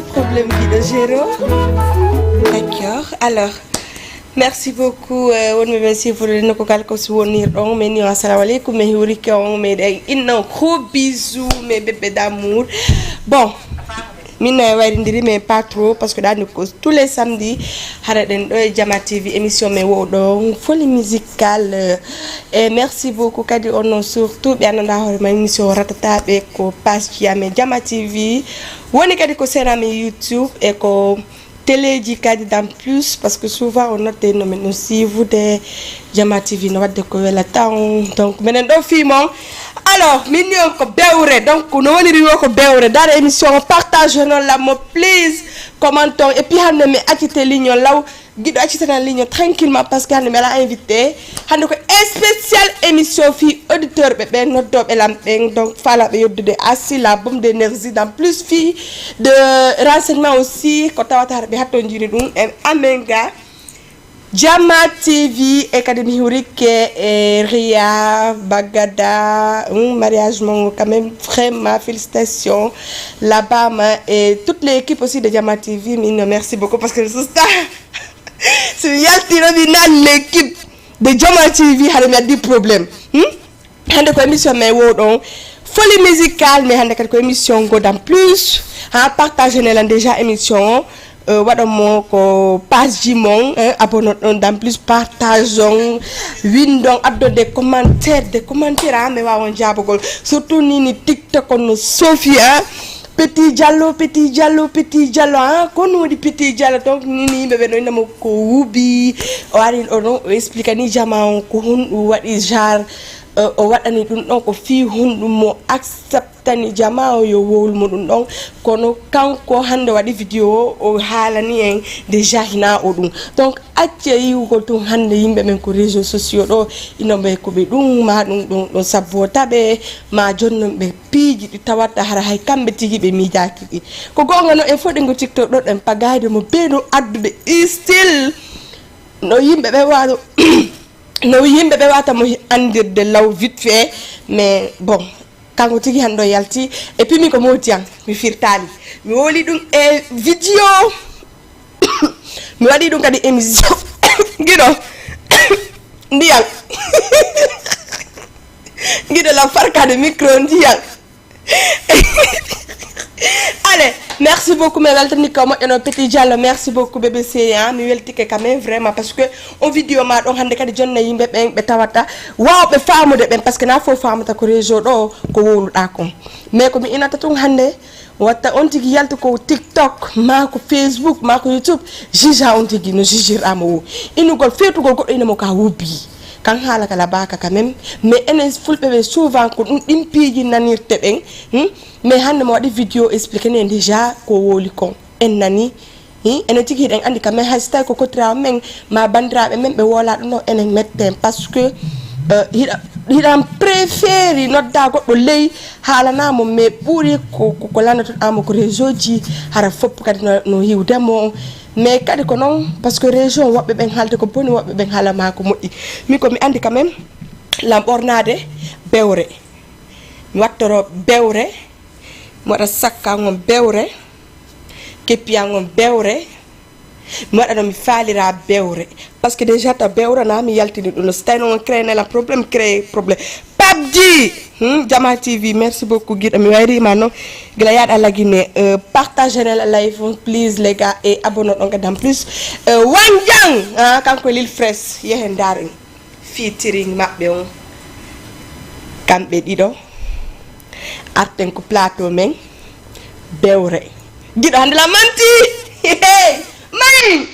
de problème, Guido Géro. D'accord, alors, merci beaucoup. Merci pour le mais assalamu alaikum, mais gros bisous, mes bébés d'amour. Bon. Mais pas trop parce que tous les samedis Jama TV émission mais folie musicale et merci beaucoup kadi on surtout bien ma émission ratata be ko passe Jama TV woni kadi ko YouTube et ko télé ji kadi dans plus parce que souvent on note des noms aussi vous de Jama TV no wadde ko wela taw donc menen do fi mom alors mignon ko bewre donc no woni riwo ko bewre dans l'émission partageons la mo please commentons et puis hande me acité ligne law guido acité na ligne tranquillement parce que hande me la invité hande ko spécial émission fi auditeur be ben noddo be lambe donc fala be yoddude assi la bombe d'énergie dans plus fi de renseignements aussi ko tawata be hatto jiri dum en amenga Jama TV Académie Hurike et Ria Bagada mariage mon quand même vraiment félicitations là-bas et toute l'équipe aussi de Jama TV merci beaucoup parce que c'est ça c'est l'équipe de Jama TV a des problèmes hande ko émission mais wodon folie musicale mais hande ko émission go dans plus partager déjà émission wadamo ko page Jimon abonne dans plus partageons windon addo des commentaires mais wawon jabogol surtout ni TikTok on Sophia petit Diallo kono di petit Diallo donc ni bebe no ndamo ko wubi o ari on explique ni jama ko hun wadi jar o wadani dum don ko fi hundu mo acceptani jama yo wol mudum don kono kanko hande wadi video o halani en déjà hina o dum donc acce yiwgo dum hande yimbe men ko réseaux sociaux do inombe ko be dum ma dum don sabota be ma jonnon be piiji di tawata hara hay kambe tigi be mijaaki di ko gonga no e fode ngo TikTok do den pagayde mo beedo addude still no yimbe be waado no yimbe be wata mo andirde law vite fait mais bon kanko tigi hando yalti et puis mi ko motian mi firtali mi woli dum e video mi wadi dum kadi émission gido ndial gido la farka de micro ndial allez merci beaucoup mes alternés comme un petit Diallo merci beaucoup bébé c'est mi weltike quand même vraiment parce que on vidéo ma don hande kadi jonna yimbe be tawata waaw be faamude ben parce que na fo faamata ko réseau do ko woluda ko mais ko mi inata tun hande watta on tigi yalta ko TikTok ma ko Facebook ma ko YouTube jija on tigi no jijirama wo inugol fetugol goddo ina mo ka wubi kan hala kala baka quand même mais enen fulbe be souvent ko dum dim piiji nanirte ben mais hande mo wadi vidéo expliquer ne déjà ko woli kon en nani enen tigi den andi quand même hashtag ko tra men ma bandrabe men be wola no enen metten parce que hiɗan préféri nodda goɗɗo ley haalanamo mais ɓuuri ko landaton amo ko réseau ji hara fopp kadi no hiwdemo mais kadi ko noon parce que région woɓɓe ɓen haalde ko boni woɓɓe ɓen haalama ko moƴƴi min komi andi quand même lam ɓornade bewre mi wattoro bewre mi waɗa sakkangon bewre keppiyangon bewre mi waɗa no mi faalira bewre parce que déjà ta bewre na mi yaltini ɗum no so tawi noon créé la problème Pabji Jama TV merci beaucoup guiɗo mi wayrima noon gila yaɗa lagine partagez la live please les gars et abonne ɗon kadi en plus wanjang kanko lil fresh yehe ndaren featuring maɓɓe on kamɓe ɗiɗo arten ko plateau men bewre guiɗo hande la manti mani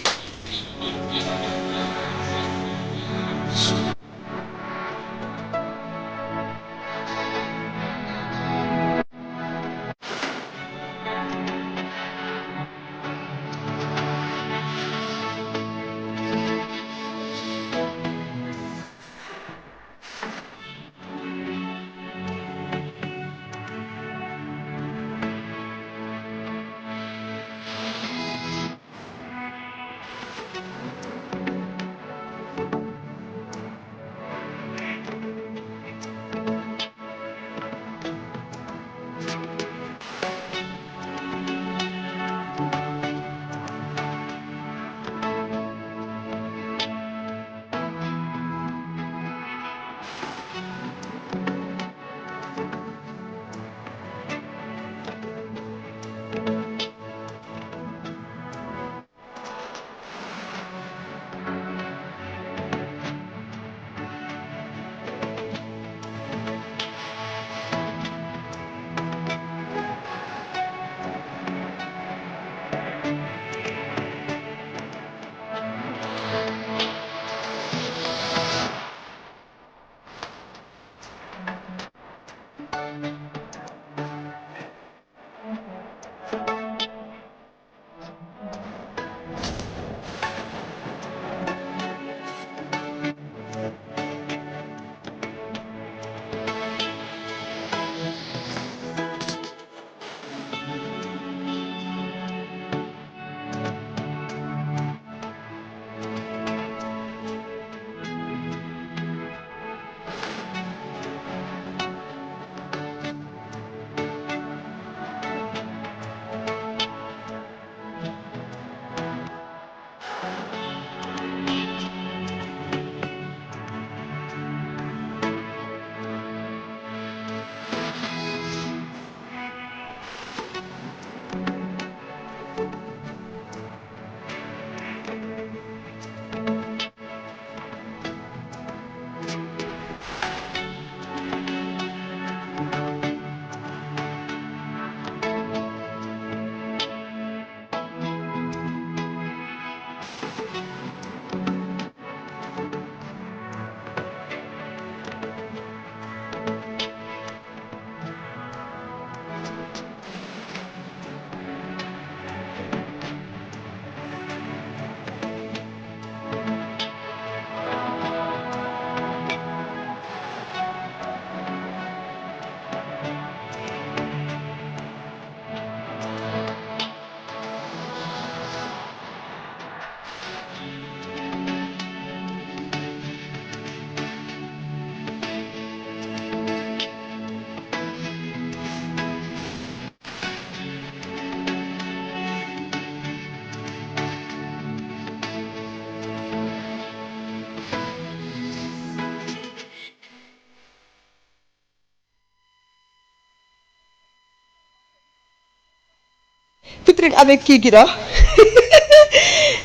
featuring avec qui Guido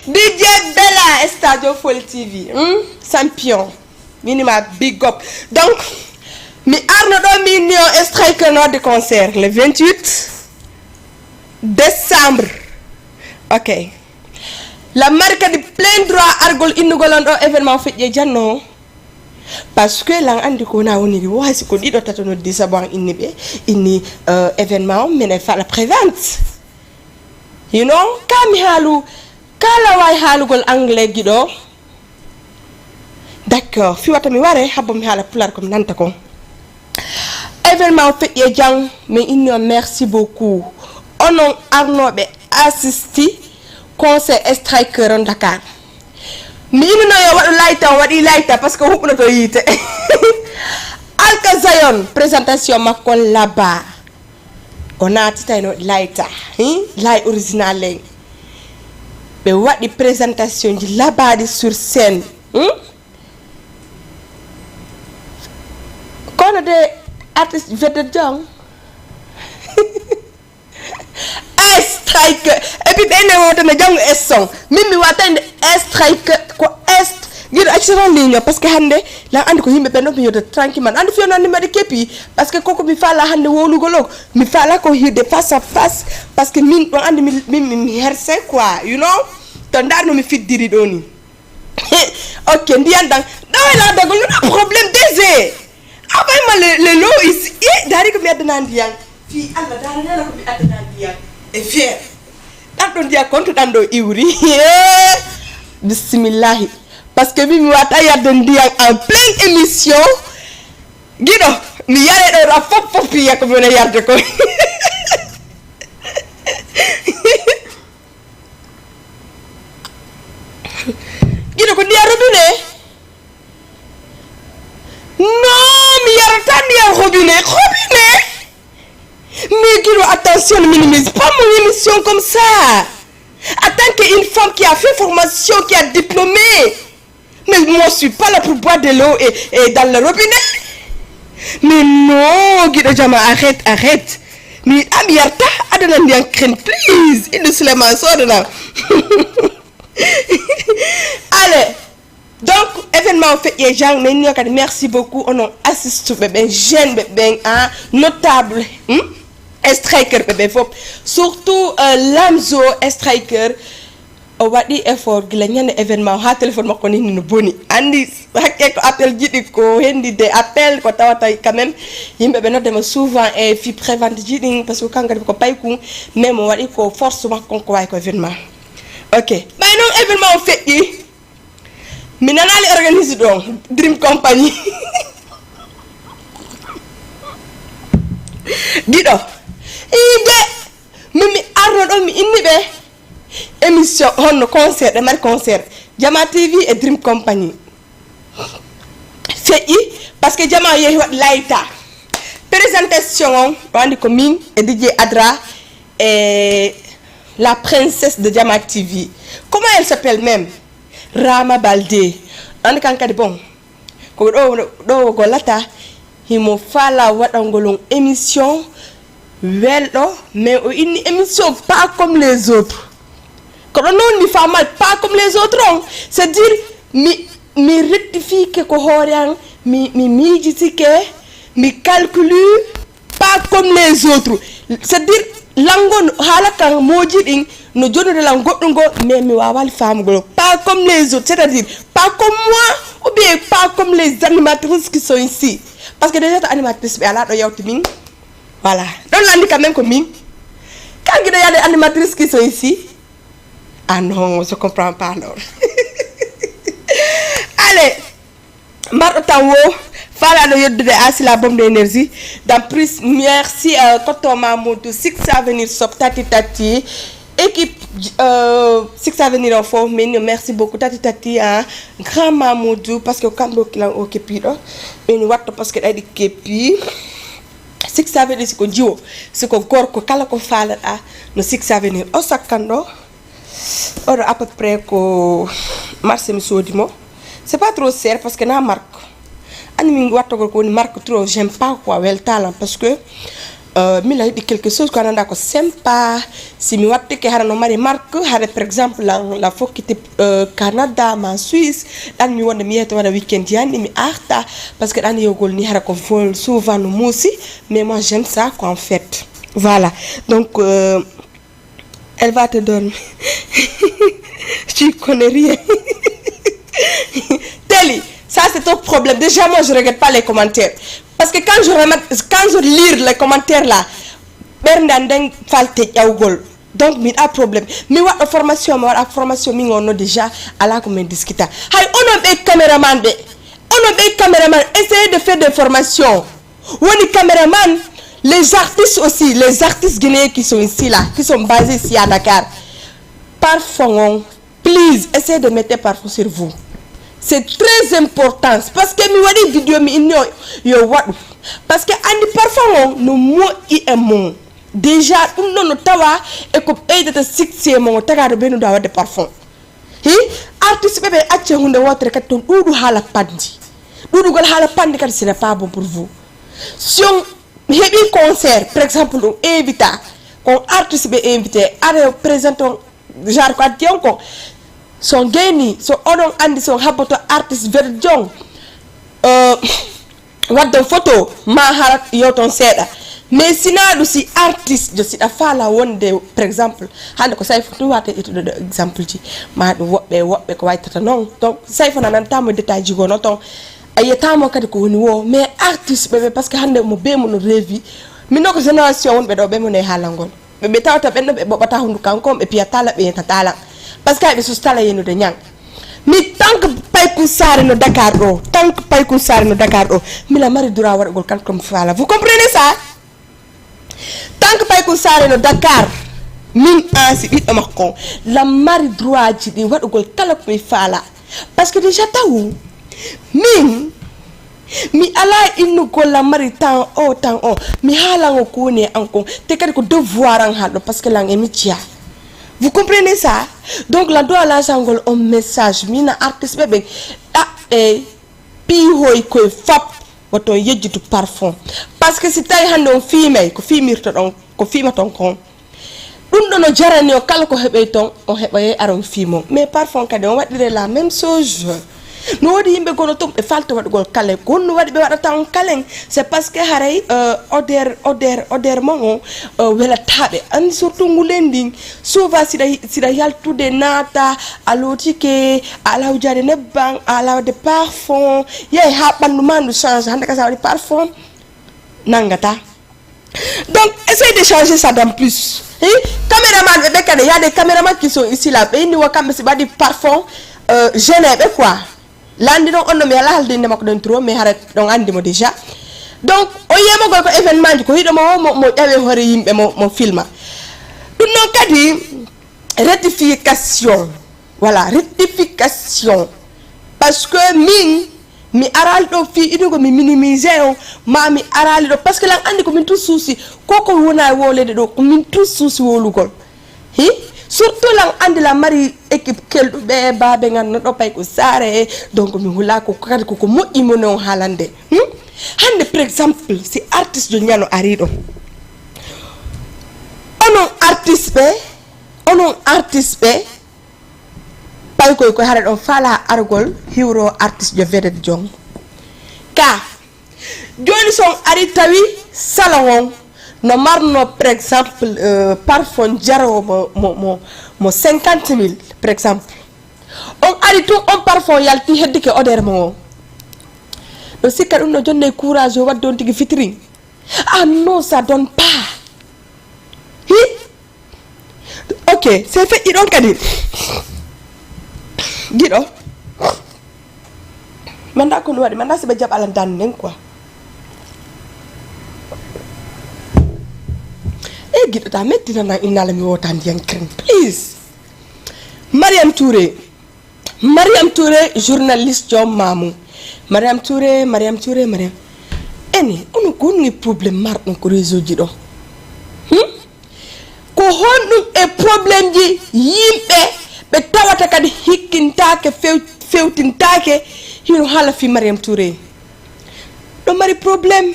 DJ Bella Stadio Fall TV champion minima big up donc mi arno do mi nio striker no de concert le 28 décembre ok la marque de plein droit argol innugol on événement fedje janno parce que là andi ko na woni wasi ko dido tatono di sabon inni be inni événement mene fa la prévente you know kam halu kala way halugol anglais gido d'accord fi watami ware habam hala pular ko nanta ko événement fedje jang mais inni merci beaucoup onon arnobe assisti conseil striker en Dakar mi no yo wadu layta parce que hubno to yite Alka Zayon présentation makko là-bas on a titano layta lay original lay be wadi présentation ji là-bas di sur scène kono de artiste vedette jang striker et puis bene wote na jang esson mimi watande striker ko est gido acciron ligne parce que hande la andi ko himbe be no yodo tranquille man andi fiono ni made kepi parce que koko mi fala hande wolu golo mi fala ko hirde face à face parce que min do andi mi herse quoi you know to ndarno mi fiddiri do ni ok ndian dang dawela dagol no problème désé abay ma le lo is dari ko mi adana ndian fi alla dara na ko mi adana ndian et fier dan dia compte dan do iwri bismillah parce que mi wata yadde dia en pleine émission gido mi yare do ra fop ya ko mena yarde ko gido ko dia robine non mi yarata dia robine mais Guido, attention, ne minimise pas mon émission comme ça. Attends qu'une femme qui a fait formation, qui a diplômé. Mais moi, je suis pas là pour boire de l'eau et dans le robinet. Mais non, Guido Jama, arrête. Mais Amiarta, Adana Ndian Kren, please. Il nous se lève en sort de là. Allez. Donc, événement fait les gens, merci beaucoup. On a assisté, bébé, jeune, bébé, notable. Striker bébé fop surtout Lamzo striker o wadi effort gila ñane événement ha téléphone makko ni no boni andi hakke ko appel jidi ko hendi de appel ko tawata quand même yimbe be nodema souvent et fi prévente jidi parce que kanga ko payku même o wadi ko force makko ko way ko événement ok bay non événement fetti mi nanali organiser donc Dream Company dido ide mimi arno do mi inni be émission honno concert de mar concert Jama TV et Dream Company feƴƴi parce que Jama yehi wat layta présentation wandi ko min et DJ Adra et la princesse de Jama TV comment elle s'appelle même Rama Baldé andi kankadi bon ko do golata himo fala wadangolon émission weldo mais une émission pas comme les autres quand on mi fa mal pas comme les autres c'est dire mi rectifie ko horian mi mijitike mi calcule pas comme les autres c'est dire langon halakan moji ding no jodo de langodungo mais mi wawal famgo pas comme les autres c'est-à-dire pas comme moi ou bien pas comme les animatrices qui sont ici parce que déjà animatrices be ala do yawti min voilà donc là quand même comme quand il y a des animatrices qui sont ici ah non je comprends pas alors allez Martawo fala do yodde asi la bombe d'énergie dans plus merci Koto Mamoudou Six Avenir Sop Tati équipe Six Avenir en forme mais merci beaucoup Tati grand Mamoudou parce que quand on est au kepi mais nous watto parce que elle dit kepi Six Avenir siko jiwo siko gorko kala ko fala no Six Avenir o sakando oro à peu près ko marché mi sodimo c'est pas trop cher parce que na marque ani mi watto ko ni marque trop j'aime pas quoi wel talent parce que mi la yiɗi quelque chose ko ananda ko sympa si mi watte ke hara no mari marque hara par exemple la fokkiti Canada ma Suisse ɗan mi wonde mi yeyta waɗa weekend yanɗi mi arta parce que ɗan yogol ni hara ko vol souvent no muusi mais moi j'aime ça quoi en fait voilà donc elle va te donner tu connais rien Telly ça c'est ton problème déjà moi je regarde pas les commentaires parce que quand je lis les commentaires là berndan falte yawgol donc mi a problème mi waɗa formation mi ngono déjà ala ko men discuta hay onon ɓe caméraman essayez de faire des formations woni caméraman les artistes aussi les artistes guinéens qui sont ici là qui sont basés ici à Dakar parfum please essayez de mettre parfum sur vous c'est très important parce que mi waɗi vidéo mi inni yo waɗu parce que andi parfum no moƴƴi e mon déjà ɗum ɗon no tawa e ko ɓeydata succès mo tagaɗo ɓeynuɗa wadde parfum hi artiste ɓe acce hunde wotere kadi toon ɗuɗu haala pandi ɗuɗugol haala pandi kadi ce n'est pas bon pour vous si on heɓi concert par exemple ɗum invita kon artiste ɓe invité ara présente on genre ko addi on ko son geni so onon andi son habboto artiste verdion wadde photo ma harat yewton seeɗa mais sinaɗu si artiste jo siɗa faala wonde par exemple hande ko sayfo tu wate itude ɗo exemple ji ma ɗum woɓɓe ko waytata noon donc sayfo nanantamo détail ji gono ton a yiyatamo kadi ko woni wo mais artiste ɓeɓe par ce que hande mo bemo no reewi minno ko génération wonɓe ɗo ɓemone e haalal ngol ɓeɓe tawata ɓenɗo ɓe ɓoɓata hundukankon ɓe piya tala ɓe yenta talan par ce que hayɓe sus tala yenude ñang mi tant que paykou sare no Dakar ɗo mila mari droit waɗagol kala komi faala vous comprenez ça tant que paykou sare no Dakar min ansi ɓiɗɗo makko la mari droit ji ɗi waɗugol kala komi faala par ce que déjà taw min mi ala innugol la mari temps o mi haalango ko woni an kon te kadi ko devoir an haalɗo par ce que lan e mi ciya vous comprenez ça donc la doit lancangol un message mina artiste ɓeɓe ɗaɓɓe piihoy koye fap woto yejjutu parfum par ce que si tawi hande on fiimay ko fimirto ɗon ko fimaton kon ɗum ɗo no jarani o kala ko heɓey ton on heɓoye aron fiimon mais parfum kadi on waɗire la même chose no wodi yimɓe gono toon ɓe falta waɗugol kalen gonno waɗi ɓe waɗata on kalen c'est parce que haray odeur mon o welataɓe andi surtout ngulen ndin souvent siɗa yaltude naata a lootike a ala wujade nebban a ala wadde parfum yeey ha ɓandu ma ndu change hande ka sa waɗi parfum nangata donc essaye de changer ça d'en plus caméraman ɓe kadi y a des caméramans qui sont ici là ɓe inni wo kamɓe si ɓaɗi parfum gêneɓe quoi landi ɗon on no mi ala haldinde makko ɗon trop mais hara ɗon andimo déjà donc o yiyamogol ko événement ji ko hiɗomo mo ƴawe hoore yimɓe mo filma ɗum noon kadi rectification voilà rectification parce que min mi arali ɗo fi inugo mi minimise on ma mi arali ɗo par ce que lan andi komin tout suusi koko wona wolede ɗo komin tout suusi wolugol hi surtout lan andi la mari équipe kelɗuɓe babe ganduɗo payko sare donc mi hula ko kadi koko moƴƴimo non haalande hande par exemple si artiste jo ñano ari ɗo onon artiste ɓe paykoy koye hara ɗon faala argol hiwro artiste jo vedette jong ka joni son ari tawi salon on no marno par exemple parfum jaro mo 50 000 par exemple on ari tout on parfum yalti heddike odeur mo on ɗo sikka ɗum no jonne courage o wadde on tigui fitiri ah non ça donne pas hi ok c'est feƴƴi ɗon kadi giɗo manda ko ɗum waɗi manda siɓe jaɓ alan dan nden quoi e giɗo ta mettinana innala mi wota ndiyan crème please Mariam Touré journaliste jom mamou Mariam Touré ene ono gonɗum e probléme marɗum ko réseau ji ɗo ko honɗum e probléme ji yimɓe ɓe tawata kadi hikkintake fewtintake hino haala fi Mariam Touré ɗo mari probléme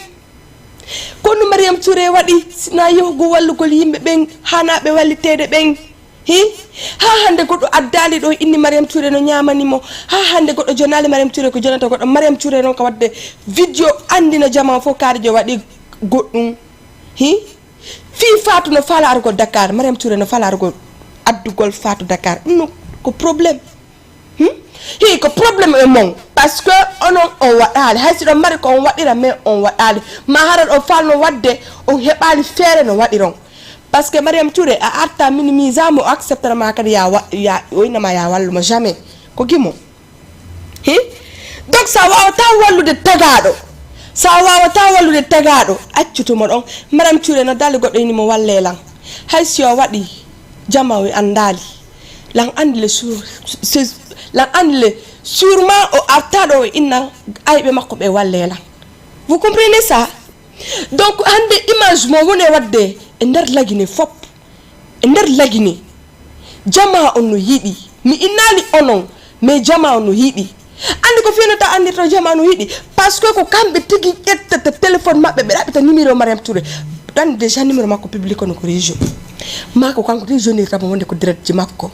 kono Mariam Touré waɗi sina yahugo wallugol yimɓe ɓen hanaɓe wallitede ɓen hi ha hande goɗɗo addali ɗo inni Mariam Touré no ñamanimo ha hande goɗɗo jonali Mariam Touré ko jonata goɗɗo Mariam Touré noon ko wadde vidéo andina jama fof kaarijo waɗi goɗɗum hi fi Fatou no fala argol Dakar Mariam Touré no fala argol addugol Fatou Dakar ɗum ko probléme hi ko probléme e mon parce que onon on waɗali hay siɗon mari ko on waɗira mais on waɗali ma haran on falno wadde on heɓali feere no waɗiron parce que Mariam Touré a arta minimisamo o acceptera kadi ya oynama ya wallumo jamais ko gimo hi donc sa wawata wallude tagaɗo sa wawata wallude tagaɗo accutumo ɗon Mariam Touré no dali goɗɗo inimo walle lan hay si o waɗi jama o andali lan andi le sûrement o artaɗo o inna ayɓe makko ɓe walle lan vous comprenez ça donc hande image mo woni wadde e nder lagine fop e nder lagine jama on no yiɗi mi innali onon mais jama on no yiɗi andi ko fiyonata andirto jama no yiɗi parce que ko kamɓe tigi ƴettata téléphone maɓɓe ɓe ɗaɓɓita numéro Mariam Touré ɗan déjà numéro makko public ono ko région mako kanko régionnirtamo wonde ko direct ji makko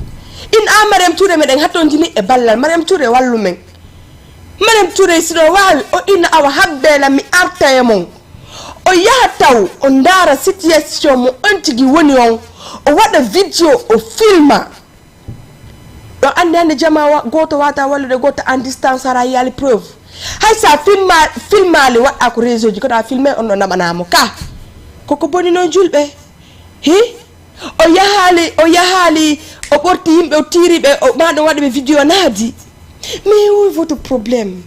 in a Mariam Touré meɗen hattojini e ballal Mariam Touré wallu men Mariam Touré siɗo wawi o inna awa habbela mi arta e mon o yaha taw o ndara situation mo on tigi woni on o waɗa vidéo o filma ɗo andi hande jama goto wata wallude goto en distance hara yali preuve hay sa filmali waɗa ko réseau ji koɗa filmé on ɗo naɓanamo ka koko boni noon julɓe hi o yahali o ɓorti yimɓe o tiriɓe o maɗo waɗaɓe vidéo naadi mais où est votre problème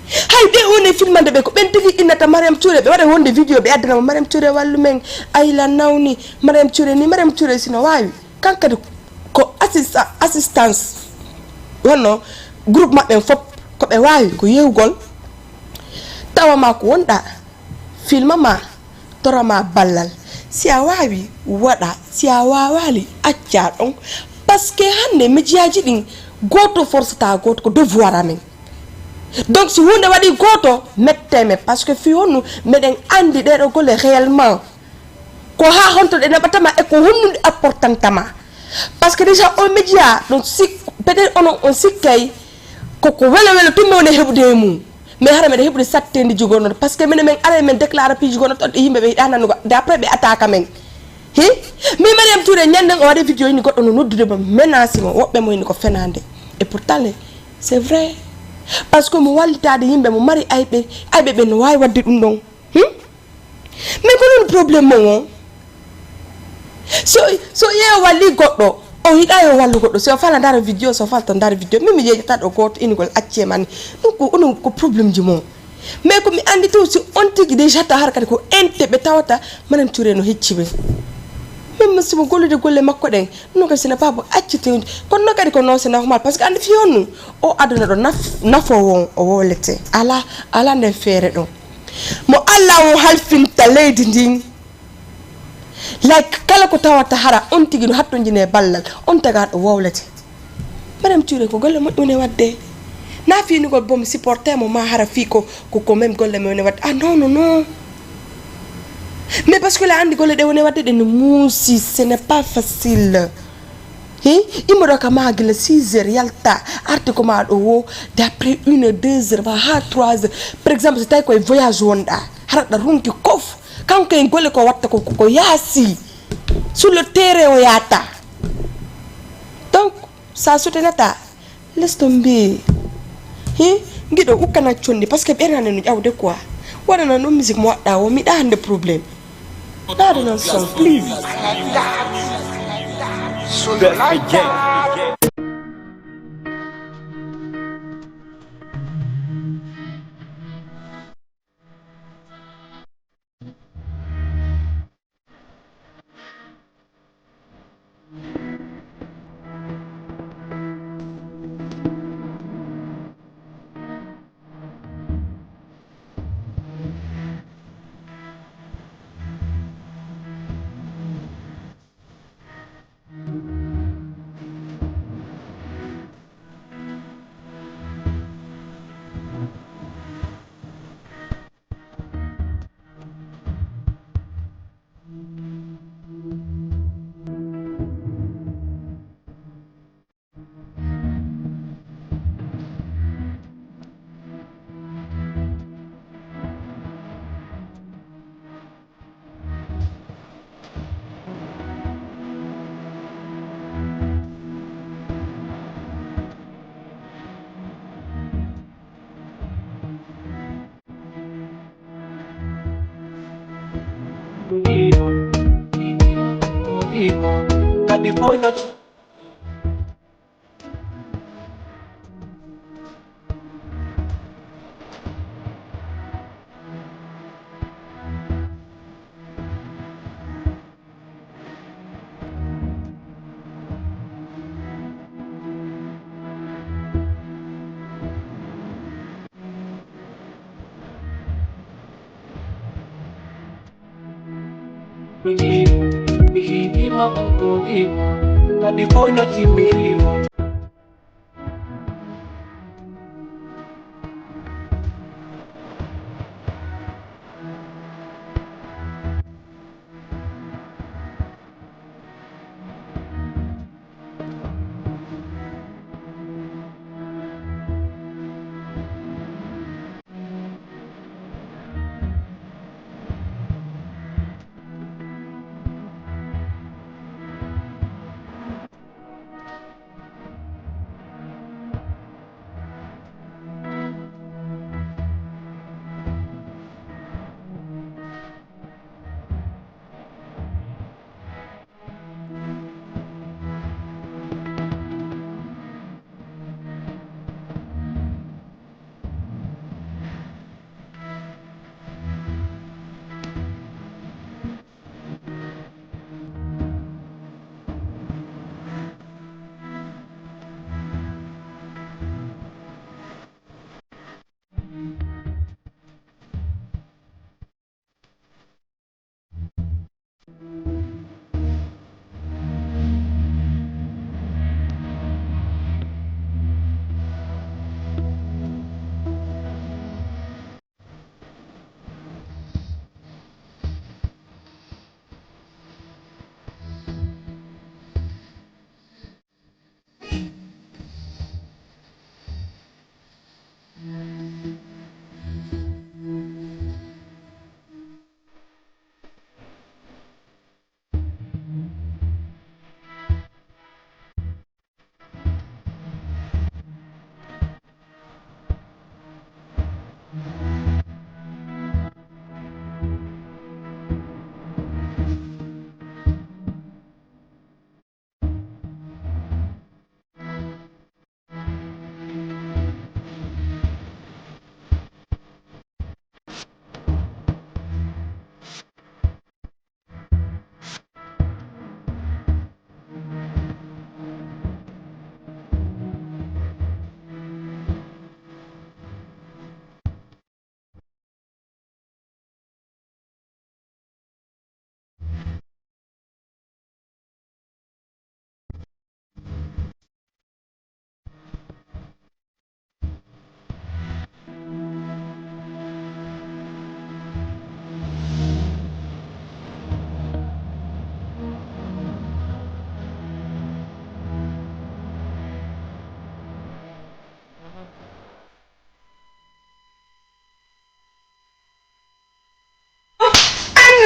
hay ɓe woni filmande ɓe ko ɓen tigi innata Mariam Touré ɓe waɗa wonde vidéo ɓe addanama Mariam Touré wallu men ayla nawni Mariam Touré ni Mariam Touré sino wawi kankadi ko assistance wonno groupe maɓɓen fop koɓe wawi ko yewgol tawama ko wonɗa filmama torama ballal si a wawi waɗa si a wawali acca ɗon par ce que hande médiaji ɗin goto forceta goto ko devoir amen donc si hunde waɗi goto metteme par ce que fi honnu meɗen andi ɗeɗo golle réellement ko ha honto ɗe naɓatama e ko honnude apportantama par ce que déjà o média donc si peut être onon on sikkay koko wele wele tumɓe woni heɓude mum mais hara meɗe heɓude sattede jigonoɗo par ce que minen men ara men déclara pi jigonoɗo ɗon yimɓe ɓe yiɗa nanugo d' après ɓe attaque men hi mi Mariam Touré ñanden o waɗi vidéo ni goɗɗo no noddude mo menace mo woɓɓe mo ni ko fenade et pourtant c'est vrai parce que mo wallitade yimɓe mo mari ayɓe ɓe no wawi wadde ɗum ɗon mais ko non probléme mo o so yeeyo walli goɗɗo o yiɗa yo wallu goɗɗo so fala dara vidéo so falta dara vidéo min mi jeeyata ɗo goto inigol acce man ɗum ko onon ko probléme ji mo mais ko mi andi to si on tigi déjà ta har kadi ko ente ɓe tawata Mariam Touré no hecci ɓe même simo gollude golle makko ɗen non kadi sina pas bo accitewde kono noon kadi ko non c'est normal par ce que andi fi honnu o aduna ɗo nafowo o wolete ala nden feere ɗon mo Allah o halfinta leydi ndin like kala ko tawata hara on tigi no hattojine ballal on tagaɗo wowlete Mariam Touré ko golle moƴƴune wadde na finugol bomi supporté mo ma hara fi ko même golle me woni wadde ah non mais parce que la andi golle ɗe woni wadde ɗe no muusi ce n'est pas facile immoɗo ka magila 6 heures yalta arti ko ma ɗo wo d' après 1 heure 2 heures ma ha 3 heures par exemple so tawi koye voyage wonɗa haraɗa runki kof kanko en golle ko watta ko yaasi sur le terrain o yata donc sa soutenata laisse tomber guiɗo ukkana condi par ce que ɓernane no ƴawde quoi waɗana ɗum musique mo waɗɗa o miɗa hande probléme ɗaɗanan son please California. California TV.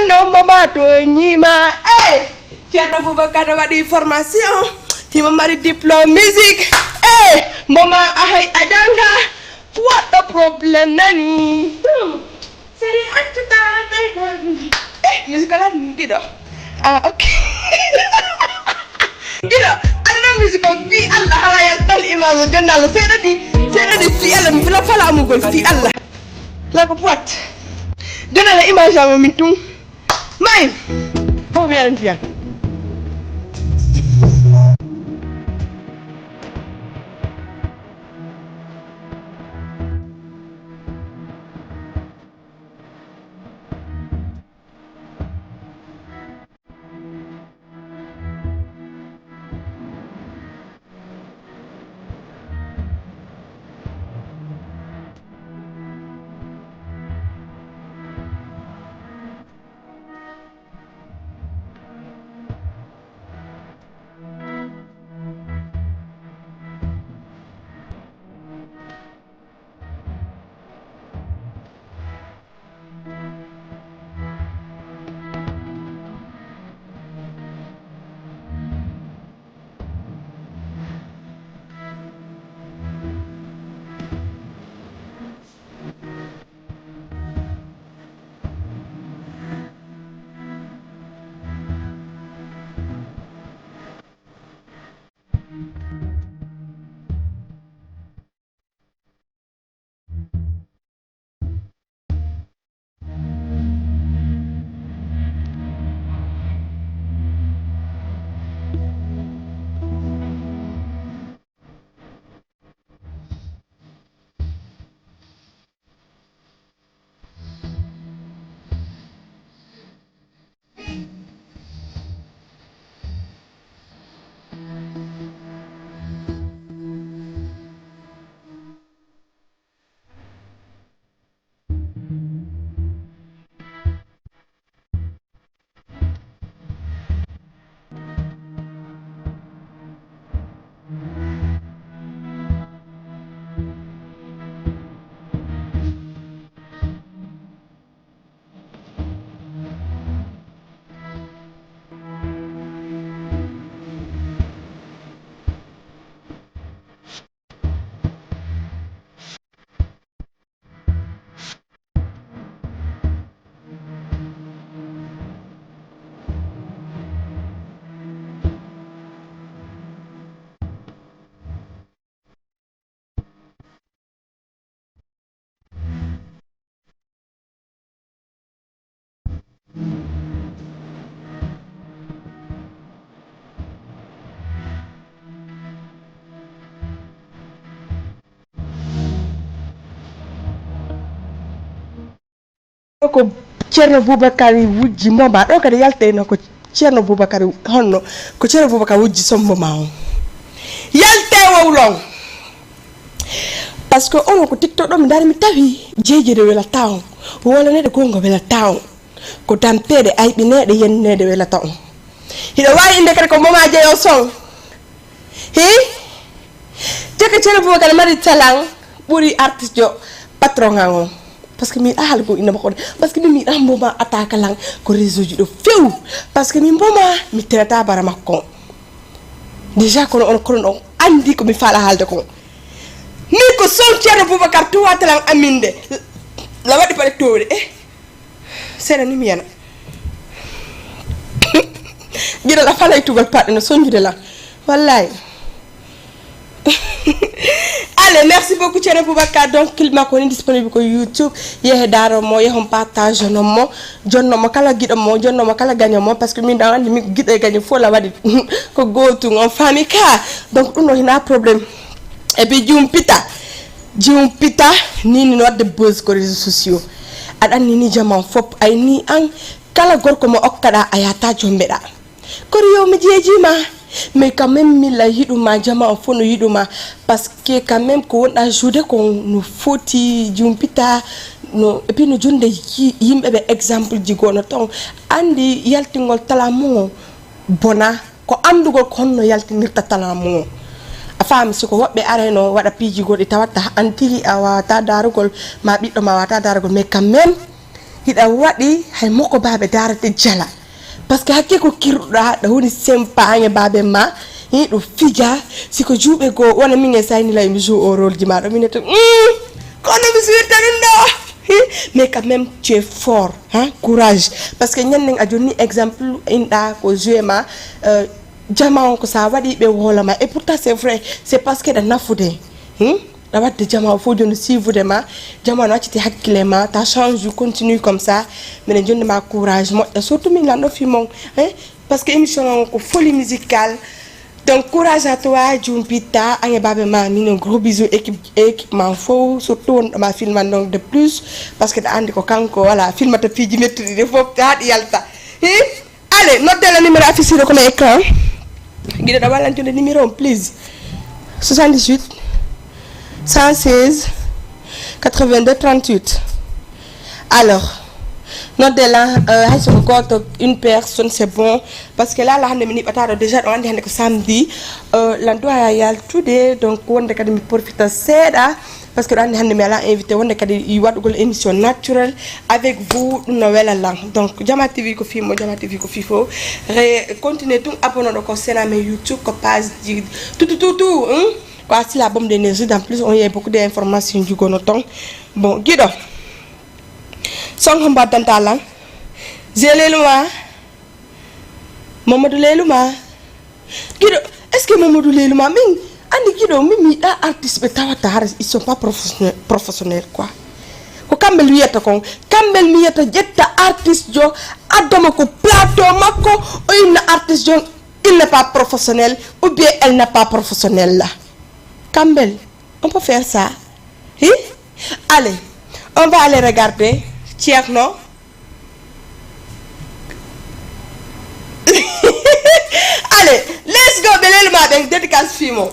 Non, maman, tu as Boubacar de formation, tu m'as marié diplôme musique. Maman, Adanga, what the problem, Nani? C'est musical, Dido. Ah, ok. Dido, ada musical, fi Allah, ya tal imam, jangan saya di fi Allah, bila fala amugol fi Allah. La ko pot. Jangan la imam sama mintung. Mai, mau biarin dia. ko Ceerno Boubakary wujji mboma ɗo kadi yalteno ko Ceerno Boubakary honno ko Ceerno Boubakary wujji somboma on yalte wowlon parce que onon ko tiktok ɗo mi dari mi tawi jeejede welata on wolonede gongo welata on ko dampede ayɓinede yennede welata on hiɗo wawi inde kadi ko moma jeeyo son hi jekka Ceerno Boubakary mari talan ɓuuri artiste jo patron an on parce que mi haala ko ina makko parce que mi ɗan mboma attaque lan ko réseau ji ɗo few parce que min mboma mi tenata bara makko déjà kono on kono on andi ko mi faala haalde ko ni ko son Ceerno Boubakary tuwatalan aminde la waɗi paɗe towde seeɗa ni mi yana guiɗo ɗa falay tugal paɗɗe no soñjude lan wallahi allez merci beaucoup Ceerno Boubakary donc kilma ko ni disponible ko YouTube yehe daro mo yehon partage non mo jonno mo kala giɗo mo jonno mo kala gagne mo parce que min dan andi mi giɗo e gagne fo la waɗi ko gotu on famille ka donc ɗum no hina problème et puis jumpita ni wadde buzz ko réseaux sociaux aɗa andi ni jaman fop ay ni an kala gorko mo okkaɗa a yata jombeɗa kono yo mi jeejima mais quand même mila yiɗuma jama fo no yiɗuma parce que quand même ko wonɗa joude ko no foti jumpita no et puis no jonde yimɓeɓe exemple ji gono ton andi yaltingol talamugo bona ko andugol ko honno yaltinirta talamugo a faami siko woɓɓe areno waɗa piiji goɗɗi tawatta an tigi a wawata darugol ma ɓiɗɗo ma wawata darugol mais quand même hiɗa waɗi hay moko baɓe darate jala parce que hakke ko kirɗuɗa ɗa woni sempaŋe babe ma ɗo fija siko juuɓe goo wona min e sayni lay mi joue au rôle ji maɗo minete kono mi suwirta ɗum ɗo mais quand même tu es fort courage parce que ñanden a jonni exemple inɗa ko joué ma jama on ko sa waɗi ɓe wolama et pourtant c'est vrai c'est parce que ɗa nafude ɗa wadde jama o fo joni suivude ma jama no acciti hakkille ma ta change continue comme ça minen jonni ma courage moƴƴa surtout min lanɗo fimon parce que émission on ko folie musicale donc courage à toi Jumpita an e babe ma minen gros bisous équipement fo surtout wonɗoma filman donc de plus parce que ɗa andi ko kanko voilà filmata piiji mettuɗi ɗe fof haɗi yalta allez noddela numéro affiché comme écran guiɗo ɗa wallantude numéro on please 78 116 82 38 alors noddela hay soko goto une personne c'est bon parce que là hande mi niɓataɗo déjà ɗo andi hande ko samedi lan doya yaltude donc wonde kadi mi profita seeɗa parce que ɗo andi hande mi ala invité wonde kadi waɗugol émission naturelle avec vous ɗum no wela lan donc Jama TV ko fimo Jama TV ko fifo continuer tum abonnoɗo ko sename YouTube ko page ji tout quoi si la bombe d'énergie en plus on y a beaucoup d'informations du gonoton bon guido song hamba dantalan zeleluma Mamadou Leluma guido est-ce que Mamadou Leluma min andi guido mi da artiste be tawata har ils sont pas professionnels quoi ko kambel wiyata kon kambel mi yata jetta artiste jo adama ko plateau makko o inna artiste jo il n'est pas professionnel ou bien elle n'est pas professionnelle là Campbell, on peut faire ça. Allez, on va aller regarder. Tierno. Allez, let's go. Belel ma avec dédicace Fimo.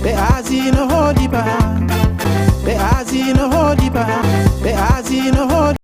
Be azino hodiba, be azino hodiba, be azino hodiba.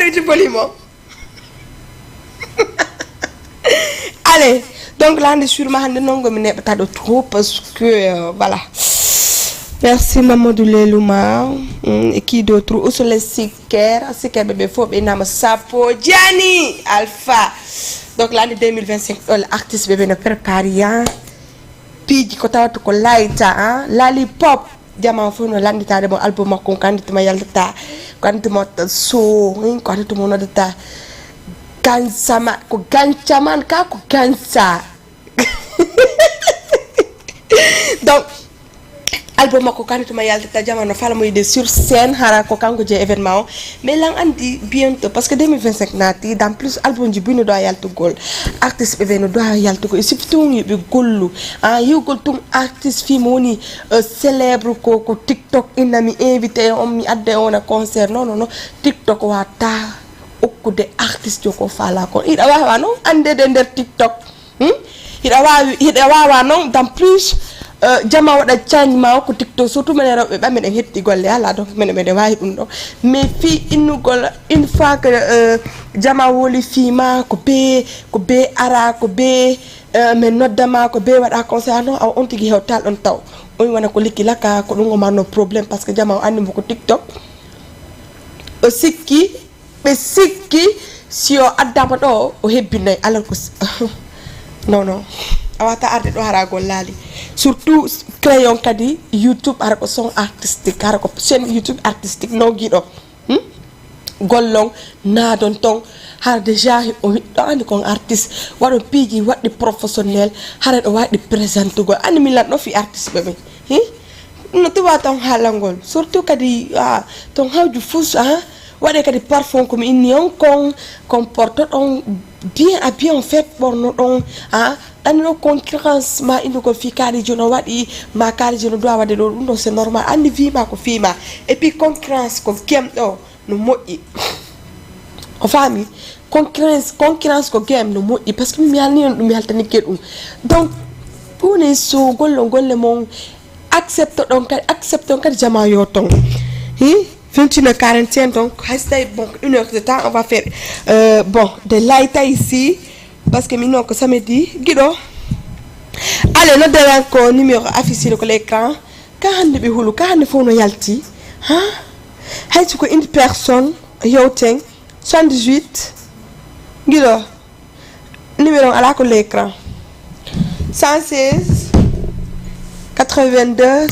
arrêtez poliment. Allez, donc là, on est sûrement de trop parce que voilà. Merci maman de l'Elouma. Et qui d'autre? Où sont les siker? Siker bébé faut bien nama Sapo Gianni Alpha. Donc l'année 2025, l'artiste bébé ne prépare rien. Puis du côté de Kolaita, Lollipop. Diamant faut no l'année de mon album con quand tu m'as yalta, quand tu m'as so, quand tu m'as yalta. Gansama, ko ganchaman ka ko gansa. Donc album ko kan tuma yalta ta jamano fala moy de sur scène hara ko kango je événement mais lang andi bientôt parce que 2025 nati dans plus album ji bunu do yalta gol artiste be no do yalta ko surtout ngi be gollu ah yu gol tum artiste fi moni célèbre ko TikTok inami invité on mi adde on a concert non TikTok wa ta okko de artiste ko fala ko ida wawa non ande de der TikTok ida wawa non dans plus jama wada change ma ko TikTok surtout men rewbe ba men hetti golle ala donc men wawi dum do mais fi innugol une fois que jama woli fi ma ko be ara ko be men noddama ko be wada concert non aw on tigi hewtal on taw on wana ko likki laka ko dum ma no problème parce que jama andi ko TikTok o sikki be sikki si o addama do o hebbinay alors que non awata arde do hara gollali surtout crayon kadi YouTube ara ko son artistique ara ko chaîne YouTube artistique no gido gollong na don ton har déjà o do andi kon artiste wado piji waddi professionnel har do wadi présente go andi mi lat no fi artiste be no to watam halangol surtout kadi ton hawju fous wade kadi parfum comme union kon comporte on bien habillé en fait pour nous on dan no concurrence ma indi ko fi kali jono wadi ma kali jono do wade do no c'est normal andi vi ma ko fi ma et puis concurrence ko kem do no moyi o fami concurrence ko game no moyi parce que mi alni dum yaltani kedum donc pour ne so golle mon accepte donc jama yo ton 21h45 donc restez bon 1 heure de temps on va faire de light ici parce que maintenant que samedi guido allez no devant ko numéro affiché sur l'écran ka hande be hulu ka hande fono yalti hay ko une personne yoten 78 guido numéro ala ko l'écran 116 82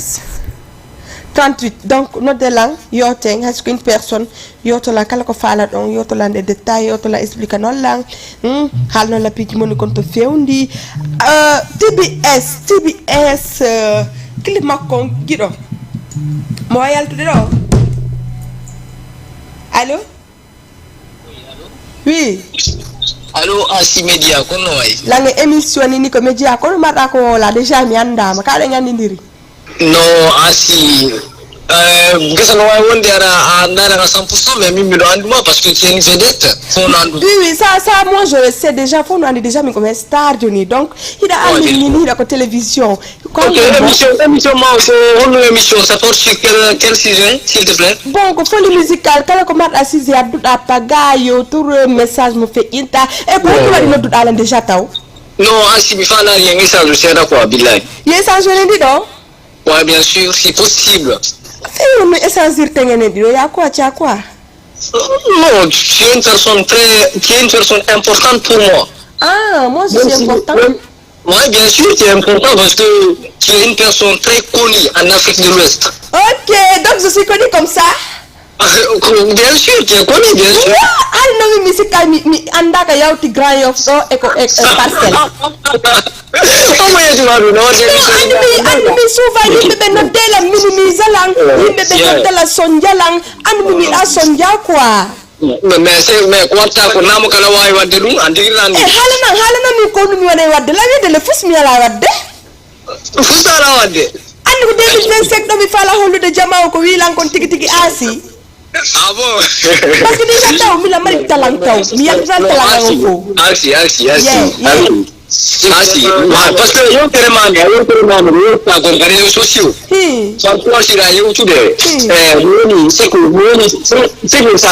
38 donc no de lang yoteng has une personne yotola kala ko fala don yotola des détails yotola explique non lang hal no la piki moni konto fewndi TBS climat kon gido mo yaltu do allô oui allo asi media kono way la émission ni ko media ko mata ko la déjà mi anda ma ka de ngandi ndiri no asi gesa no way wonde ara ndara 100% mais mi do anduma parce que c'est une vedette son andu oui ça moi je le sais déjà faut nous andi déjà mi comme star Johnny donc il a andi ni la télévision comme émission ma so on émission ça porte sur quel sujet s'il te plaît bon ko folie musicale kala ko mat assise ya duda pagayo tour message mo fait inta et pour ko wadi no duda lan déjà taw non asi mi fala rien message c'est d'accord billahi message ne di do ouais bien sûr si possible fait me essentiel tengene di do ya quoi tu as quoi non tu es une personne importante pour moi moi je suis important oui, bien sûr, c'est important parce que tu es une personne très connue en Afrique de l'Ouest. Ok, donc je suis connue comme ça. Bien sûr, tu es connu, bien sûr. Ah non, mais c'est quand mi anda ka yauti grand yof so eko parcelle. Comment tu vas nous Anmi souvent ni bebe no dela minimiser lang, ni bebe no dela sonja lang, anmi la sonja quoi. mais quoi ta ko namu kala way wadde dum andirande halana mi ko dum wona wadde la wi de le fus mi ala wadde fusara wadde andi ko 2025 do mi fala holude jama ko wi lan kon tigi asi ah bon parce que déjà taw mi la mari talang taw mi yak dal talang ko asi parce que yo teremane yo ta ko réseaux sociaux sans quoi sira yo tude c'est que ça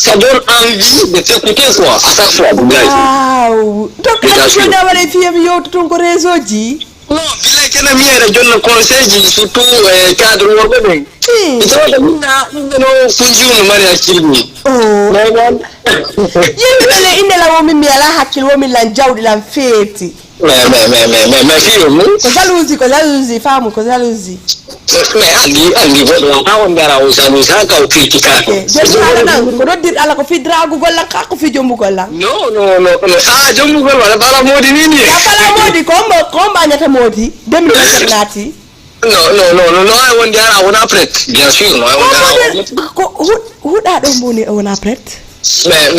ça donne envie de t'écouter quoi, à chaque fois. Wow. Donc, est-ce que vous avez fait ton réseau dit? Non, bilay kana mi era jonna conseil ji surtout cadre worbe be. Ito da minna no funji no mari akilmi. Oh. Magan. Yele inde la womi mi ala hakil womi lan jawdi lan feti. Mais fi mu. Ko zaluzi famu ko zaluzi. Mais andi bodo ha on dara usa ka kritika. Je ala nan ko do dit ala ko fi dragu golla ka ko fi jombu golla. No. Ah jombu golla wala bala modi nini. Ya bala modi komba nyata modi 2027 nati. No, I want dara on après. Bien sûr, no I want dara. Ko huda do mboni on après. Mais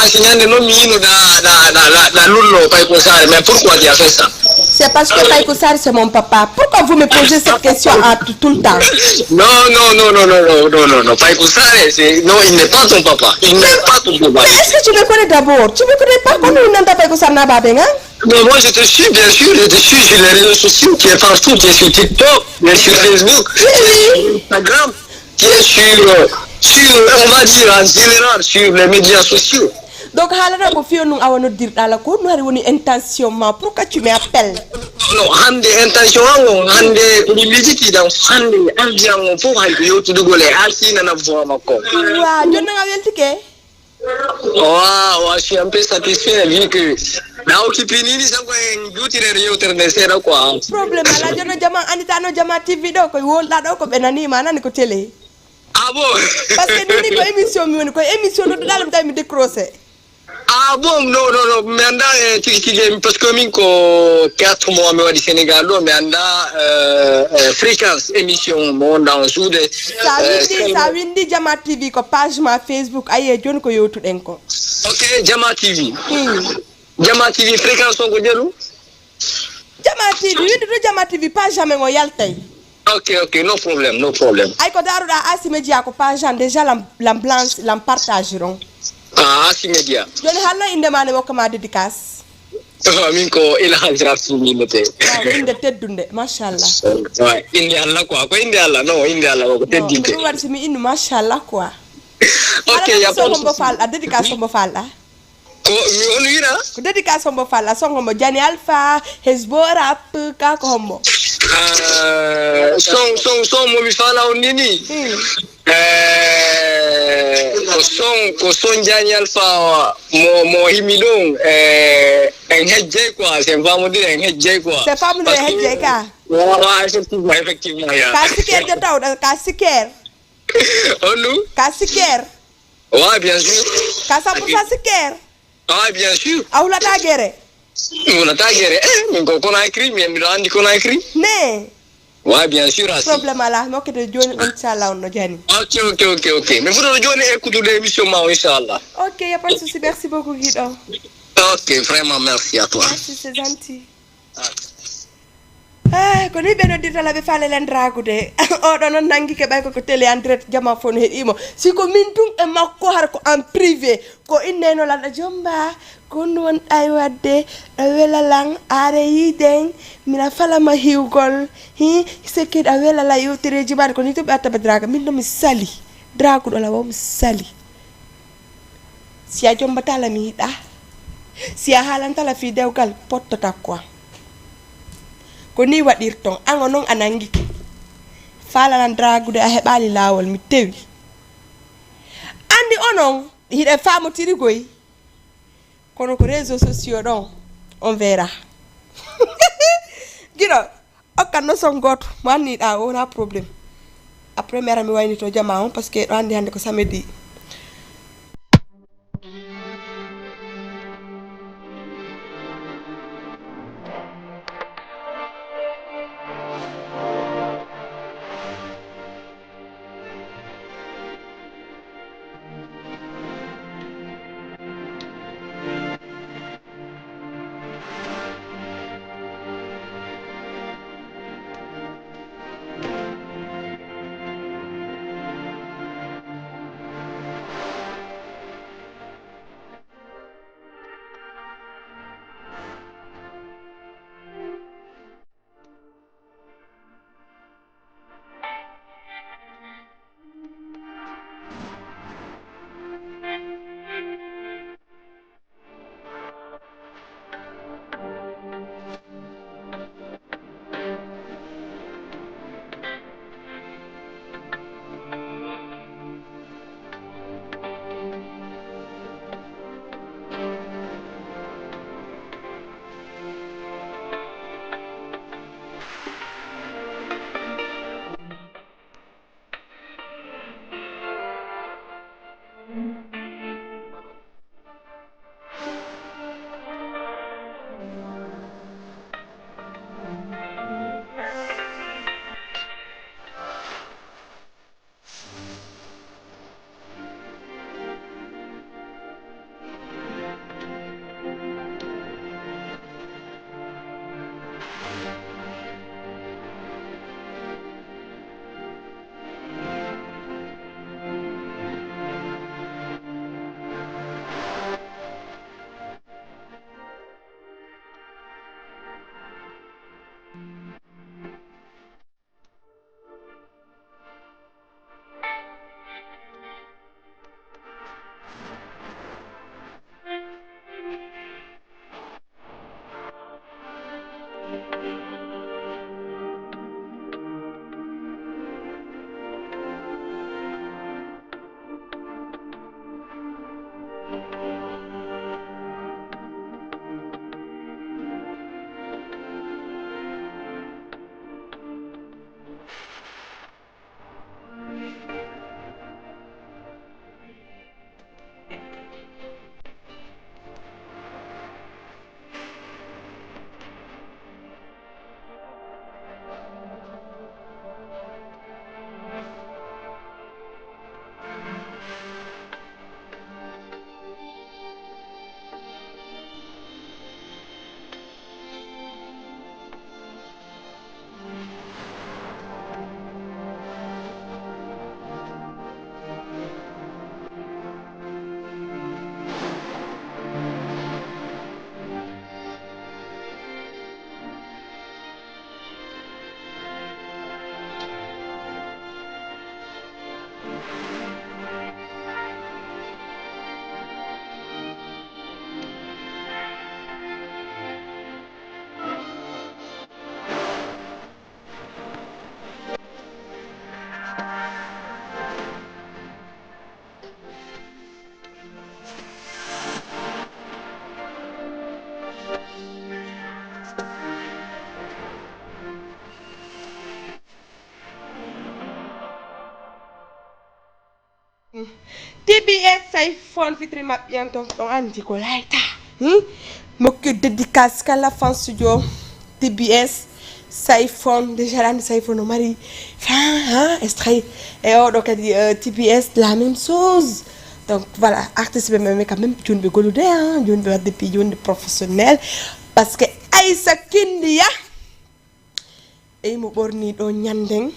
enseignant no mino da lullo pay ko sare mais pourquoi tu as fait ça? C'est parce que Païko Sarr c'est mon papa. Pourquoi vous me posez cette question tout le temps? Non. Païko Sarr, non, il n'est pas ton papa. Il n'est pas ton papa. Mais est-ce que tu me connais d'abord? Tu me connais pas comment on entend Païko Sarr Nababenga? Mais moi je te suis, bien sûr, je te suis sur les réseaux sociaux, tu es partout, tu es sur TikTok, tu es sur Facebook, tu es sur Instagram, tu es sur, on va dire en général, sur les médias sociaux. Donc, halana ko fiyo nung awano dir dala ko no hari woni intention ma pourquoi tu m'appelles? Non, hande intention wango hande ni liziki dan hande ambiango pour hande yotu dugole asina na voix mako. Wa jonna nga weltike? Wow, je suis un peu satisfait vu que na okipini ni sango en beauty re yoter ne sera quoi. Problème ala jonna jama anita no jama TV do ko wolda do ko benani manani ko télé. Ah bon? Parce que ni ko émission mi woni ko émission do dalam tay mi décrocher. Ah bon, non, mais anda parce que min ko 4 mois me wadi Sénégal do mais anda fréquence émission mo dans soude ça windi Jama TV ko page ma Facebook aye jon ko yotu den ko. OK, Jama TV. Jama TV fréquence ko jelu? Jama TV windi do Jama TV page jamais ngo yaltay. OK, no problème. Ay ko daruda Asimedia ko page déjà la blanche la partageront. Ah, Asimedia. Joni halna inde mane mo kama dédicace. Min ko ila hajraf sumi mete. Waaw inde teddunde machallah. Ouais, inde Allah quoi. Ko inde Allah no, inde Allah ko teddinte. Ko wadi simi inde machallah quoi. OK, ya ko mbo fal a dédicace mbo fal a. Ko mi on wira? Ko dédicace mbo fal a songo mbo Jani Alpha, Hezbo rap ka ko hombo. Son mo mi fala on nini? Ko son Jani Alpha mo himidong en hedje quoi, c'est vraiment dire en hedje quoi. C'est pas mon hedje ka. Ouais, effectivement ya. Ka siker de taw ka siker. Onu? Ka siker. Ouais, bien sûr. Ka 100% siker. Ah, bien sûr. Awla ta gere. On a tagéré, mais qu'on a écrit, mais on dit qu'on a écrit. Ne. Ouais, bien sûr. Problème là, moi que de Johnny, Inch'Allah, on a gagné. Ok. Mais vous devez Johnny écouter l'émission, Inch'Allah. Ok, y a pas de souci, merci beaucoup, Guido. Ok, vraiment, merci à toi. Merci, c'est gentil. Ko ni ɓeɗo dirtala ɓe falelen dragude oɗo noon nangi ke ɓay koko télé en direct jama fon heɗimo siko min tun e makko har ko en privé ko inneno lanɗa jomba kon won ay wadde ɗo welalan are yiden mina falama hiwgol hi sekkiɗo a welala yewtereji maɗe ko ni to ɓe attaba draga min nomi sali draguɗo la womi sali si a jombatala mi yiɗa si a haalantala fi dewgal pottota quoi ko ni waɗirton an non anangi falalan dragude a heɓali lawol mi tewi andi onon hiɗe famotiri goy kono ko réseaux sociaux ɗon on verra guiɗo okkat no son goto mo anniɗa wona probléme après mi ara mi waynito jama on parce que ɗo andi hande ko samedi TBS iPhone fitri map yang tong andi ko laita mokki dédicace kala fan studio TBS iPhone déjà l'année iPhone mari extrait et donc TBS la même chose donc voilà artiste be mais quand même jun be golude jun be depuis jun professionnel parce que Aïssa Kindia e mo borni do nyandeng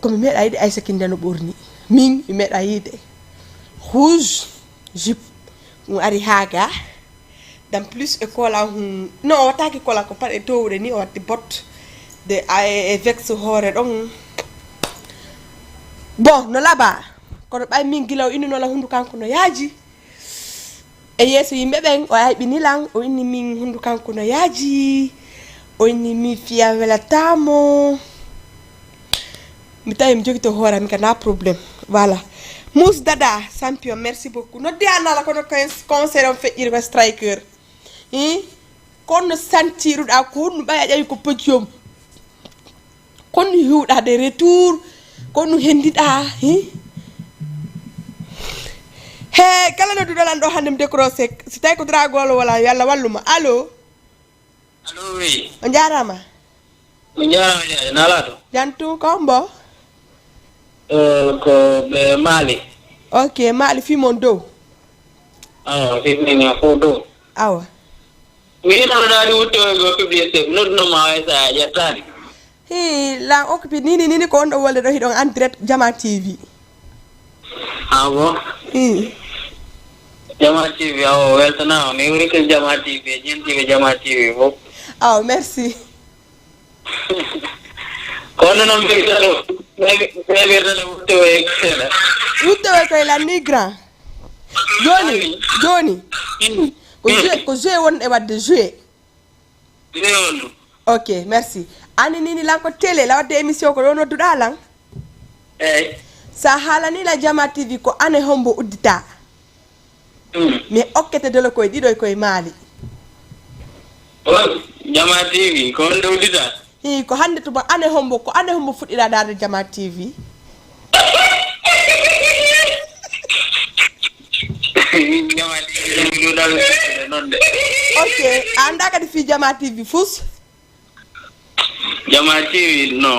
comme me ayde Aïssa Kindia no borni min meɗa yiide rouge jupe mu ari haga dan plus école non o wattaki école ko paɗe towre ni o watti bot de vexe hoore ɗon bon no laaɓa kono ɓay min guila o inninola hundu kanko no yaaji e yeeso yimɓe ɓen o hayɓinilan o inni min hundu kanko no yaaji o inni mi fiya welatamo mi tawi mi jogito hoore mi kana probléme voilà Mousse Dada champion merci beaucoup noddi anala kono concert on feƴƴiri ko striker kono santiruɗa ko honno ɓaya ƴawi ko podium kono hiwɗa de retour kono hendiɗa he kala nodduɗolan ɗo hande mi décroché si tawi ko dragolo wala yo Allah walluma allo oui o jarama mi jarama nalato jantu ko mbo ko ɓe Mali ok Mali fimon dow fimini fo dow awa mi inoɗaɗi wuttogo publicité nodunoma way sa ƴettani la occupé nini ko on ɗo wolde ɗo hiɗon en direct Jama TV bon Jama TV awo weltanama mi wuri ko Jama TV ñentiɓe Jama TV fof aw merci kono noon mbiytaɗo ɓeɓirtane wuttowe koye lanni grand joni ko joué wonɗe wadde joué ok merci ani nini lan ko télé la wadde émission ko ɗo nodduɗa lan eyyi sa haalanila Jama TV ko ane hombo uddita mais okkete dole koye ɗiɗo e koye Mali Jama TV ko wonde uddita ko hande tuma ane hombo fuɗɗiɗa darde Jama TV Jama TV nonde ok anda kadi fi Jama TV fus Jama TV no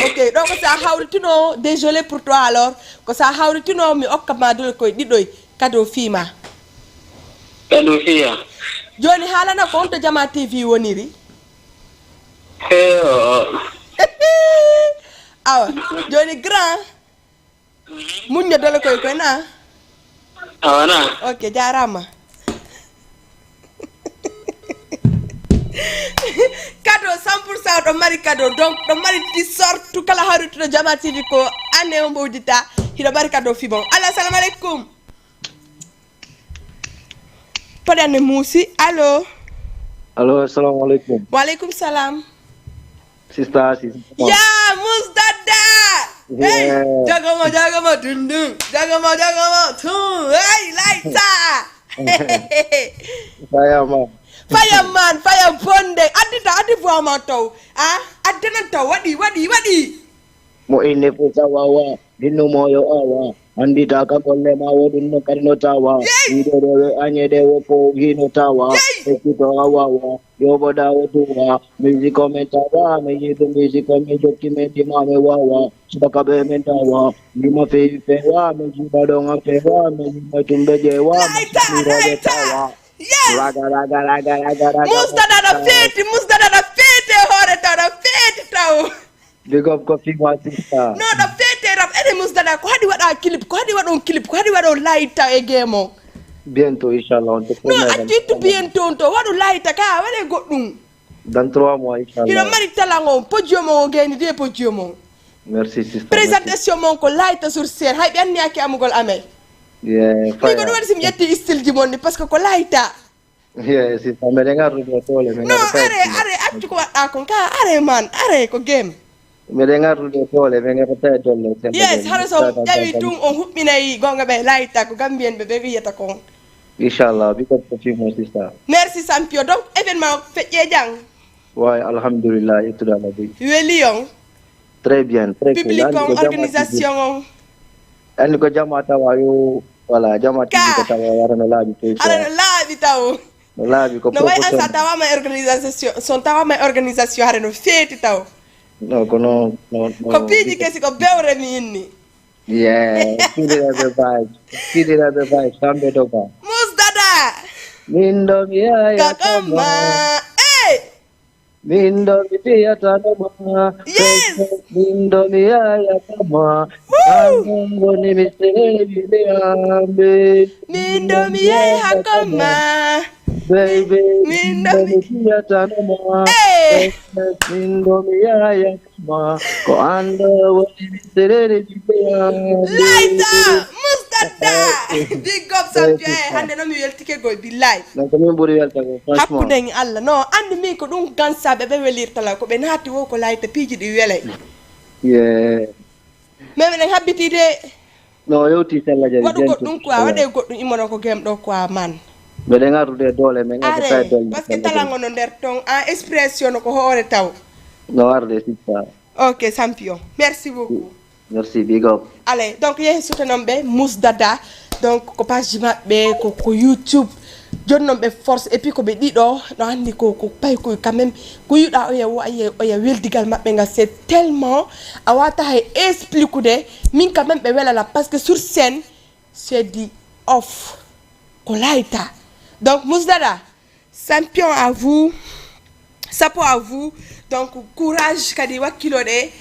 ok ɗo ko sa hawritino désolé pour toi alors ko sa hawritino mi okkama dole koye ɗiɗoy kado fiima kado fiya joni haalana ko on to Jama TV woniri awa joni grand muñño dole koye na awana ok jarama cadeau 100% ɗo mari cadeau donc ɗo mari ti sortu kala hawrituɗo Jama TV ko anne o mbo uddita hiɗo mari cadeau fi bon allo assalamu aleykum poɗanne muusi allo assalamu alaikum waleykum salam sister ya Mousse Dada hey jagama dundun jagama tun hey laita Fireman fire bonde addi voima taw addenan taw waɗi mo inne fo sawawa dinno moyo awa andita ka golle ma woɗum no kadi no tawa wiɗoɗoɓe añede wo ko hino tawa ekkito awawa yoɓoɗa o duwa musique o men tawa mi yiɗo musique o min jokki men tima mi wawa subaka ɓe men tawa ndima fewi fewa mi jiɓa ɗon a fewa mi yimma tumɓe ƴewa miroɓe tawa raga Mousse Dada ɗa feete hoore taw ɗa feete taw big up ko fima sister no ɗa feete rap ene Mousse Dada ko haɗi waɗa clip ko haɗi waɗon live taw e game o bientôt inchallah no accittu bientôt on to waɗu live ka waɗe goɗɗum dans 3 mois inchallah hiɗo mari talan o podium o gayni de podium o Merci, sister. présentation mon ko layta sur scène hay ɓe anniyaki amugol amel Yeah, ni ko ɗum waɗi simi ƴetti style ji mon ni par ce que ko layta Yeah, sister. Mbeɗe ngardude tole. non are accu ko waɗɗa kon ka are man are ko game Mbeɗe ngardude tole. Ɓe ngarata tolle. yes hara so ƴawi tun on huɓɓinayi gonga ɓe layta ko gambien ɓe wiyata kon Inshallah. Big up to you, my sister. merci Sampio donc événement feƴƴe jang Ouais, alhamdulillah. Et tout dans la vie. weeli on Très bien. Très cool. public on organisation on Andi ko jama tawa yo voilà jama tigi ko tawa warano laabi to aɗa laaɓi taw laabi ko no way an sa tawama organisation son tawama organisation hare no feeti taw no ko no ko piiji kesi ko bewre mi inni yeah kidira the vibe sambe to ba musdada mindo miya kakama mindo miya tanoma yes mindo miya kama ango ni miseri ambe mindo miye hakama baby mindo miya tanoma mindo miya kama ko ando ni miseri ambe laita musdada big up Sampio hande no mi weltike goy billahi donc min ɓuri weltago franchement hakkude Allah non andi min ko ɗum gansaɓe ɓe welirtala ko ɓe naati wo ko layta piiji ɗi welay yeah mais minen habbitide no yewti sella jadi waɗu goɗɗum quoi waɗe goɗɗum immono ko game ɗo quoi man mbeɗe ngardude dole min are ngarduta dole par ce que talango no nder ton en expression ko hoore taw no arde sitta ok Sampio merci beaucoup merci big up allez donc yehi soutanon ɓe musdada donc ko page ji maɓɓe ko YouTube jonnon ɓe force et puis koɓe ɗiɗo no anndi ko pay koy quand même ko yiɗa oya weldigal maɓɓe ngal c'est tellement a wata hay expliqueude min quand même ɓe welala par ce que sur scène c'est dit off ko layta donc musdada champion à vous chapeau à vous donc courage kadi wakkiloɗe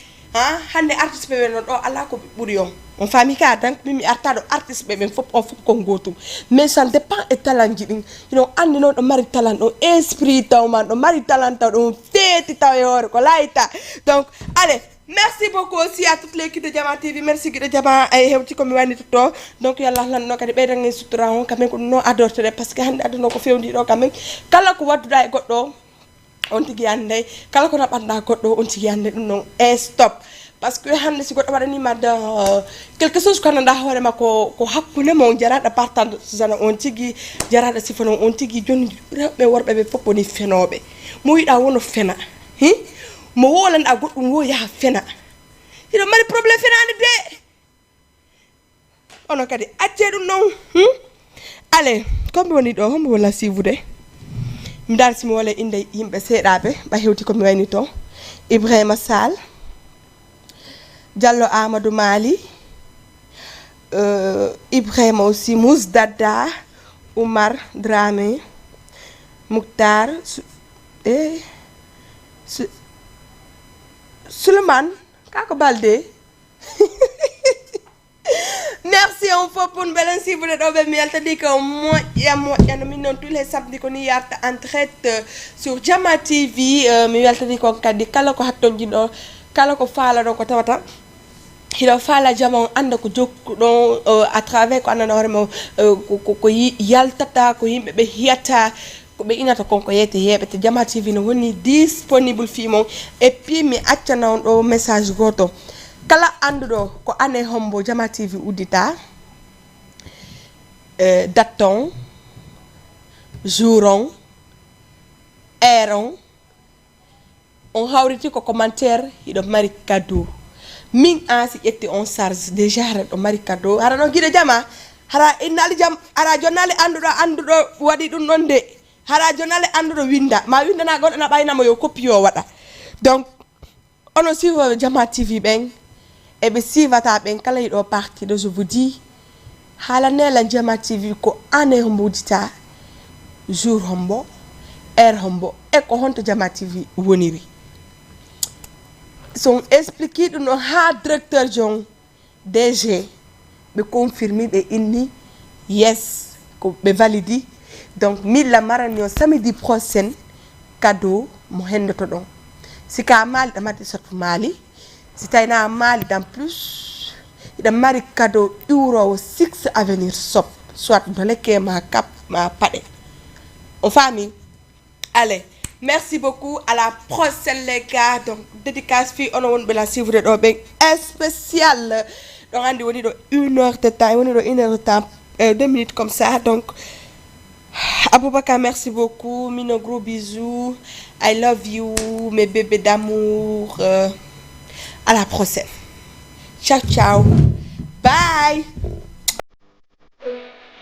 hande artiste ɓe non ɗo ala ko ɓuri on faami ka donc mimi artaɗo artiste ɓe ɓen fof on fof ko gotum mais ça dépend e talent ji ɗin ino andi noon ɗo mari talent ɗo esprit taw man ɗo mari talent taw ɗum feeti taw e hoore ko layta donc allez merci beaucoup aussi à toute l'équipe de Jama TV merci guiɗo Jama ay hewti komi wannito to donc yo Allah lanno kadi ɓeydan en sutura on quand même ko ɗum no adortede par ce que hande aduna ko fewndi ɗo quand même kala ko wadduɗa e goɗɗo on tigi yande kala ko naɓanɗa goɗɗo on tigi yande ɗum noon e stop par ce que hande si goɗɗo waɗanima dans quelque chose ko anndanɗa hoorema ko hakkude mo jaraɗo partant susana on tigi jaraɗo sifano on tigi joni rewɓe worɓe ɓe fof woni fenoɓe mo yiɗa wono fena mo wolanɗa goɗɗum wo yaha fena hiɗo mari probléme fenade de ono kadi acce ɗum noon allez comme woni ɗo hombo walla sivude mi dal simi wala inde yimɓe seeɗaɓe ɓa hewti komi wayni to Ibrahima Sall Diallo Amadou Mali Ibrahima aussi Mousdada Oumar Dramé Mouktar Souleymane kako balde merci on faut pour une belle si vous êtes au bien tandis que moi nous non tous les samedis qu'on y a en direct sur Jama TV mi weltani ko kadi kala ko hattonji ɗo kala ko faala ɗo ko tawata hiɗo faala jama on anda ko jokkuɗon à travers ko andana hoorema ko yaltata ko yimɓe ɓe hiyata ko ɓe inata konko yeyte yeɓe te Jama TV no woni disponible fimon et puis mi accana on ɗo message goto kala anduɗo ko ane hombo Jama TV uddita date on jour on heure on hawriti ko commentaire hiɗo mari cadeau min an si ƴetti on charge déjà hara ɗo mari cadeau hara ɗon guiɗo Jama hara innali jam hara jonnali anduɗo waɗi ɗum ɗon de hara jonnali anduɗo winda ma windana goɗɗo na ɓaynamo yo copie o waɗa donc ono suive Jama TV ɓen eɓe sivata ɓen kala yiɗo parti ɗo je vous dis haalanela Jama TV ko ane hombo uddita jour hombo heure hombo e ko honto Jama TV woniri son expliqué ɗum ɗon ha directeur jon DG ɓe confirmi ɓe inni yes ko ɓe validi donc milla marani o samedi prochaine cadeau mo hendoto ɗon sika maali ɗamati sotu maali si tayna mali dans plus ida mari cadeau euro 6 avenir sop soit doleke ma cap ma pade on famille allez merci beaucoup à la prochaine les gars donc dédicace fi on won bela suivre do ben spécial donc andi woni do 1 heure de temps woni do 1 heure de temps 2 minutes comme ça donc Aboubakar merci beaucoup mino gros bisous I love you mes bébés d'amour à la prochaine ciao ciao bye